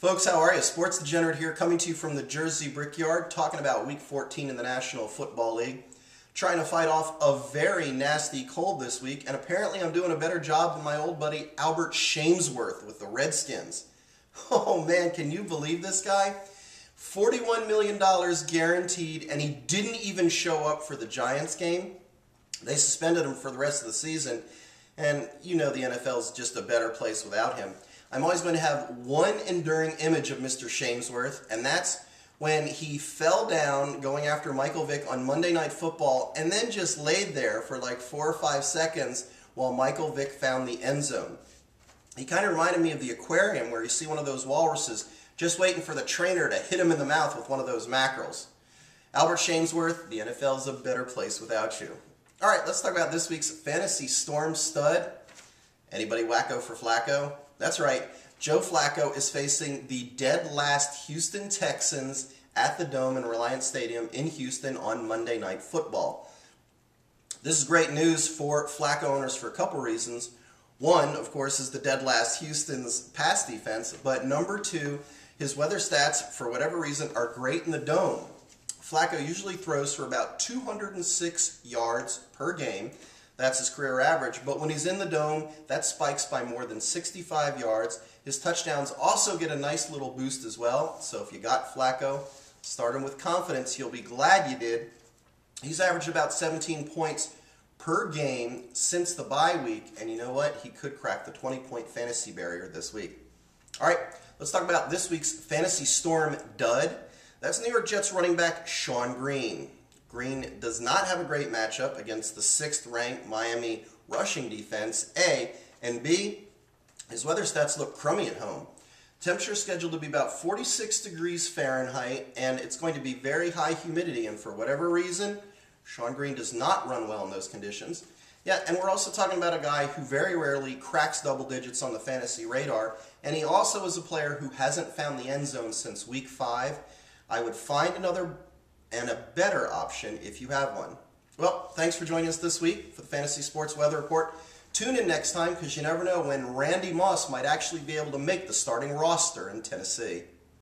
Folks, how are you? Sports Degenerate here, coming to you from the Jersey Brickyard, talking about Week 14 in the National Football League. Trying to fight off a very nasty cold this week, and apparently I'm doing a better job than my old buddy Albert Shamesworth with the Redskins. Oh man, can you believe this guy? $41 million guaranteed, and he didn't even show up for the Giants game. They suspended him for the rest of the season, and you know the NFL is just a better place without him. I'm always going to have one enduring image of Mr. Shamesworth, and that's when he fell down going after Michael Vick on Monday Night Football and then just laid there for like 4 or 5 seconds while Michael Vick found the end zone. He kind of reminded me of the aquarium where you see one of those walruses just waiting for the trainer to hit him in the mouth with one of those mackerels. Albert Shamesworth, the NFL is a better place without you. All right, let's talk about this week's Fantasy Storm stud. Anybody wacko for Flacco? That's right, Joe Flacco is facing the dead last Houston Texans at the Dome in Reliant Stadium in Houston on Monday Night Football. This is great news for Flacco owners for a couple reasons. One, of course, is the dead last Houston's pass defense, but number two, his weather stats, for whatever reason, are great in the Dome. Flacco usually throws for about 206 yards per game. That's his career average, but when he's in the Dome, that spikes by more than 65 yards. His touchdowns also get a nice little boost as well, so if you got Flacco, start him with confidence. You'll be glad you did. He's averaged about 17 points per game since the bye week, and you know what? He could crack the 20-point fantasy barrier this week. All right, let's talk about this week's Fantasy Storm dud. That's New York Jets running back Shonn Greene. Greene does not have a great matchup against the 6th-ranked Miami rushing defense, A, and B, his weather stats look crummy at home. Temperature is scheduled to be about 46 degrees Fahrenheit, and it's going to be very high humidity, and for whatever reason, Shonn Greene does not run well in those conditions. Yeah, and we're also talking about a guy who very rarely cracks double digits on the fantasy radar, and he also is a player who hasn't found the end zone since Week 5. I would find another and a better option if you have one. Well, thanks for joining us this week for the Fantasy Sports Weather Report. Tune in next time because you never know when Randy Moss might actually be able to make the starting roster in Tennessee.